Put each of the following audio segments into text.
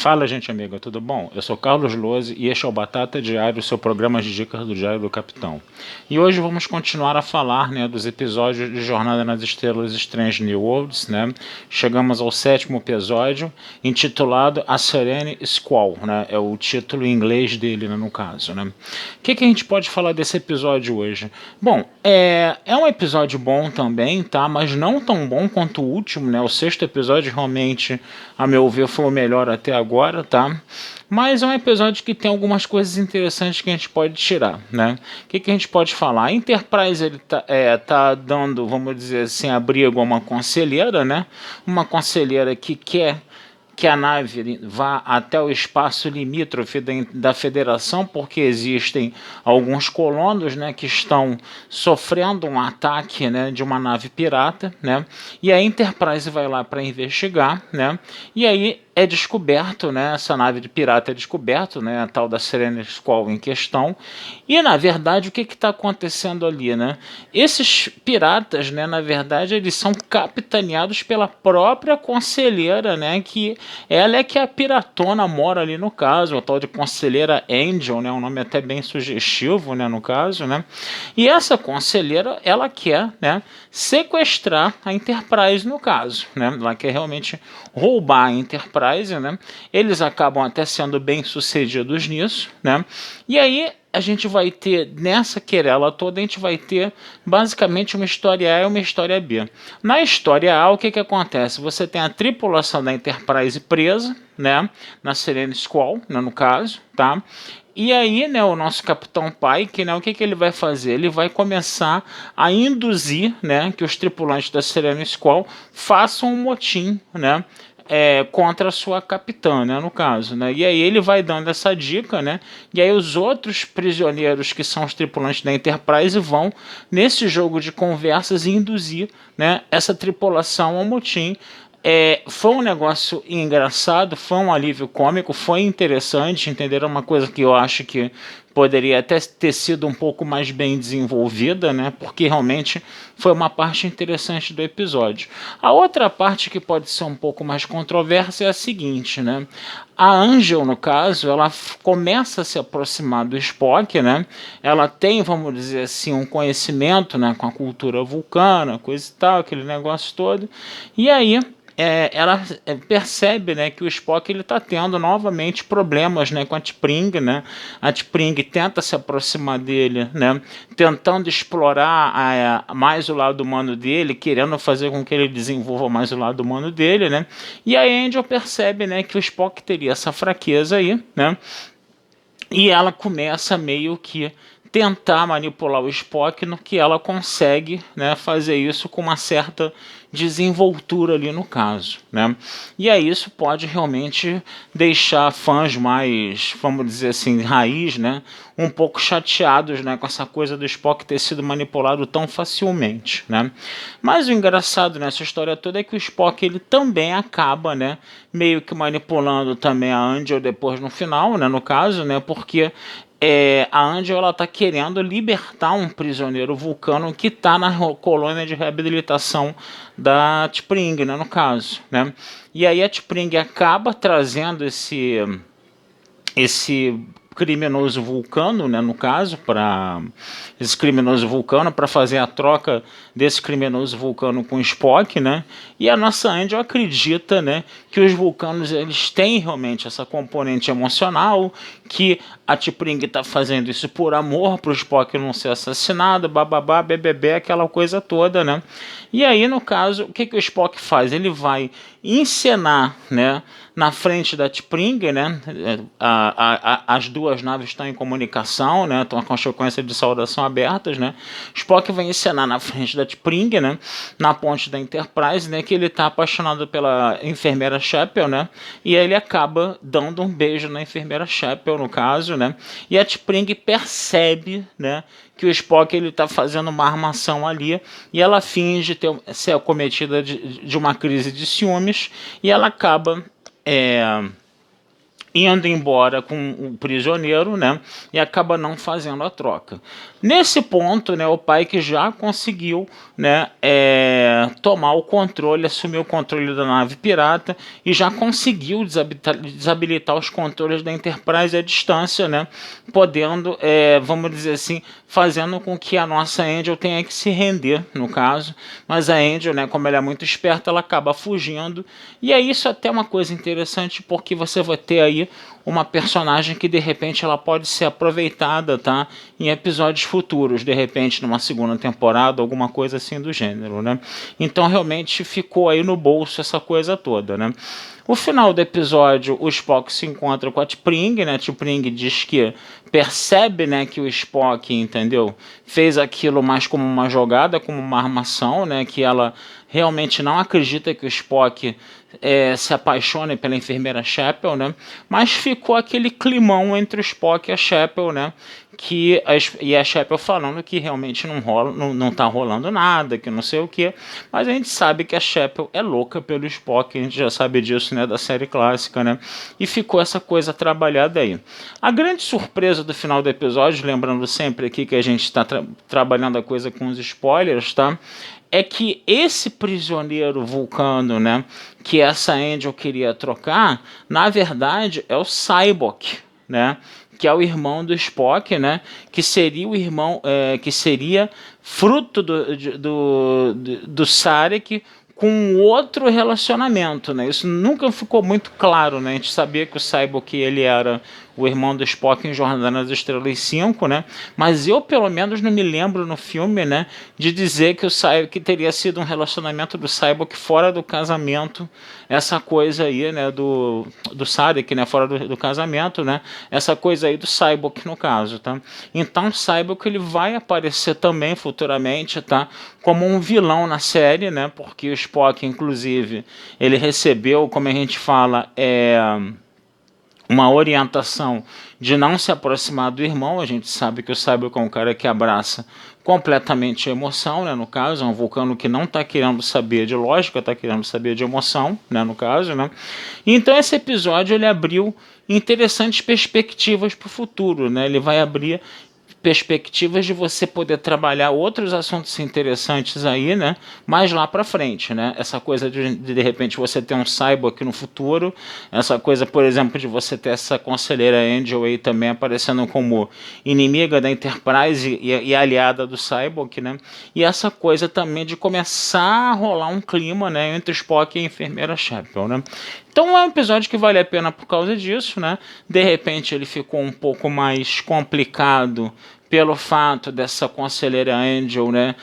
Fala, gente amiga, tudo bom? Eu sou Carlos Lose e este é o Batata Diário, seu programa de dicas do Diário do Capitão. E hoje vamos continuar a falar, dos episódios de Jornada nas Estrelas Strange New Worlds, Chegamos ao 7º episódio, intitulado A Serene Squall, É o título em inglês dele, no caso, O que a gente pode falar desse episódio hoje? Bom, é um episódio bom também, tá? Mas não tão bom quanto o último, O 6º episódio realmente, a meu ver, foi o melhor até agora, tá? Mas é um episódio que tem algumas coisas interessantes que a gente pode tirar, O que a gente pode falar? A Enterprise ele tá dando, vamos dizer assim, abrigo a uma conselheira, Uma conselheira que quer que a nave vá até o espaço limítrofe da Federação, porque existem alguns colonos, que estão sofrendo um ataque, de uma nave pirata, E a Enterprise vai lá para investigar, E aí é descoberto, essa nave de pirata é descoberto, a tal da Serene Squall em questão. E na verdade o que está acontecendo ali, Esses piratas, na verdade, eles são capitaneados pela própria conselheira, que ela é que a piratona mora ali no caso, a tal de conselheira Angel, um nome até bem sugestivo, no caso, E essa conselheira, ela quer, sequestrar a Enterprise no caso, Ela quer realmente roubar a Enterprise, Eles acabam até sendo bem sucedidos nisso, E aí a gente vai ter, nessa querela toda, a gente vai ter basicamente uma história A e uma história B. Na história A, o que acontece? Você tem a tripulação da Enterprise presa, na Serene Squall, no caso, tá? E aí, o nosso Capitão Pike, o que ele vai fazer? Ele vai começar a induzir, que os tripulantes da Serene Squall façam um motim, contra a sua capitã, no caso, E aí ele vai dando essa dica, E aí os outros prisioneiros que são os tripulantes da Enterprise vão, nesse jogo de conversas, induzir, essa tripulação ao motim. Foi um negócio engraçado, foi um alívio cômico, foi interessante, entenderam? Uma coisa que eu acho que poderia até ter sido um pouco mais bem desenvolvida, porque realmente foi uma parte interessante do episódio. A outra parte que pode ser um pouco mais controversa é a seguinte, A Angel, no caso, ela começa a se aproximar do Spock, Ela tem, vamos dizer assim, um conhecimento, com a cultura vulcana, coisa e tal, aquele negócio todo, e aí ela percebe, que o Spock está tendo novamente problemas, com a T'Pring, A T'Pring tenta se aproximar dele, tentando explorar mais o lado humano dele, querendo fazer com que ele desenvolva mais o lado humano dele, E a Angel percebe, que o Spock teria essa fraqueza aí, E ela começa meio que tentar manipular o Spock, no que ela consegue, fazer isso com uma certa desenvoltura ali no caso, E aí isso pode realmente deixar fãs mais, vamos dizer assim, raiz, um pouco chateados, com essa coisa do Spock ter sido manipulado tão facilmente, Mas o engraçado nessa história toda é que o Spock ele também acaba, meio que manipulando também a Angel depois no final, no caso, porque a Angel está querendo libertar um prisioneiro vulcano que está na colônia de reabilitação da T'Pring, no caso, E aí a T'Pring acaba trazendo esse criminoso vulcano, no caso, para esse criminoso vulcano, para fazer a troca desse criminoso vulcano com o Spock, E a nossa Angel acredita, que os vulcanos eles têm realmente essa componente emocional, que a T'Pring está fazendo isso por amor, para o Spock não ser assassinado, bababá, bebê, aquela coisa toda, E aí, no caso, o que o Spock faz? Ele vai encenar, na frente da T'Pring, as duas naves estão em comunicação, estão com a sequência de saudação abertas, Spock vai encenar na frente da T'Pring, na ponte da Enterprise, que ele está apaixonado pela enfermeira Chapel, E aí ele acaba dando um beijo na enfermeira Chapel, no caso, E a T'Pring percebe, que o Spock está fazendo uma armação ali, e ela finge ser acometida de uma crise de ciúmes, e ela acaba indo embora com o prisioneiro, né, e acaba não fazendo a troca. Nesse ponto, né, o Pike já conseguiu, né, tomar o controle, assumir o controle da nave pirata e já conseguiu desabilitar os controles da Enterprise à distância, né, podendo, vamos dizer assim, fazendo com que a nossa Angel tenha que se render, no caso, mas a Angel, né, como ela é muito esperta, ela acaba fugindo, e é isso até uma coisa interessante, porque você vai ter aí uma personagem que de repente ela pode ser aproveitada, tá, em episódios futuros, de repente numa segunda temporada, alguma coisa assim do gênero, né? Então realmente ficou aí no bolso essa coisa toda, né? O final do episódio, o Spock se encontra com a T'Pring, né? T'Pring diz que percebe, né, que o Spock, entendeu, fez aquilo mais como uma jogada, como uma armação, né? Que ela realmente não acredita que o Spock se apaixone pela enfermeira Chapel, né? Mas ficou aquele climão entre o Spock e a Chapel, né? E a Chapel falando que realmente não tá rolando nada, que não sei o que, mas a gente sabe que a Chapel é louca pelo Spock, a gente já sabe disso, né, da série clássica, né, e ficou essa coisa trabalhada aí. A grande surpresa do final do episódio, lembrando sempre aqui que a gente está trabalhando a coisa com os spoilers, tá, é que esse prisioneiro vulcano, né, que essa Angel queria trocar, na verdade é o Sybok, né, que é o irmão do Spock, né, que seria o irmão, que seria fruto do Sarek com outro relacionamento, né? Isso nunca ficou muito claro, né? A gente sabia que o Sybok ele era o irmão do Spock em Jornada nas Estrelas 5, né? Mas eu, pelo menos, não me lembro no filme, né, de dizer que teria sido um relacionamento do Sybok fora do casamento, essa coisa aí, né, do Sarek, né, fora do casamento, né? Essa coisa aí do Sybok, no caso, tá? Então, o Sybok ele vai aparecer também futuramente, tá? Como um vilão na série, né? Porque o Spock, inclusive, ele recebeu, como a gente fala, uma orientação de não se aproximar do irmão. A gente sabe que o Sybok é um cara que abraça completamente a emoção, né, no caso, é um vulcano que não está querendo saber de lógica, está querendo saber de emoção, né, no caso, né. Então esse episódio ele abriu interessantes perspectivas para o futuro, né, ele vai abrir perspectivas de você poder trabalhar outros assuntos interessantes aí, né, mais lá para frente, né, essa coisa de repente você ter um Sybok no futuro, essa coisa, por exemplo, de você ter essa conselheira Angel aí também aparecendo como inimiga da Enterprise e aliada do Sybok, né, e essa coisa também de começar a rolar um clima, né, entre Spock e a enfermeira Chapel, né. Então é um episódio que vale a pena por causa disso, né? De repente ele ficou um pouco mais complicado pelo fato dessa conselheira Angel, né,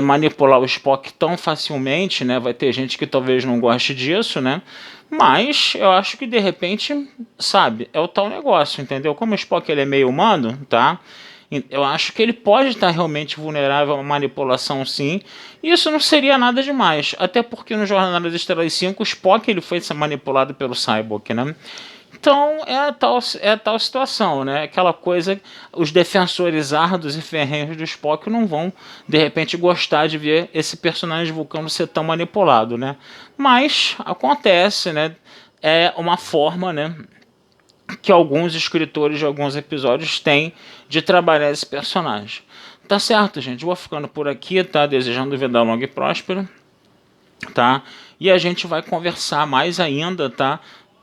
manipular o Spock tão facilmente, né? Vai ter gente que talvez não goste disso, né? Mas eu acho que de repente, sabe, é o tal negócio, entendeu? Como o Spock ele é meio humano, tá? Eu acho que ele pode estar realmente vulnerável a uma manipulação, sim. E isso não seria nada demais. Até porque no Jornada nas Estrelas 5, o Spock ele foi manipulado pelo Sybok, né? Então é a tal situação, né? Aquela coisa, os defensores árduos e ferrenhos do Spock não vão, de repente, gostar de ver esse personagem vulcano ser tão manipulado, né? Mas acontece, né? É uma forma, né, que alguns escritores de alguns episódios têm de trabalhar esse personagem. Tá certo, gente? Vou ficando por aqui, tá? Desejando vida longa e próspera, tá? E a gente vai conversar mais ainda, tá?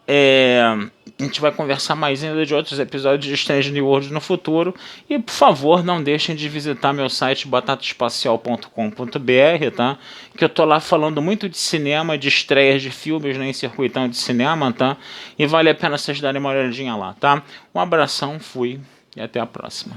A gente vai conversar mais ainda de outros episódios de Strange New Worlds no futuro. E, por favor, não deixem de visitar meu site batataespacial.com.br, tá? Que eu tô lá falando muito de cinema, de estreias de filmes, né, em circuitão de cinema, tá? E vale a pena vocês darem uma olhadinha lá, tá? Um abração, fui e até a próxima.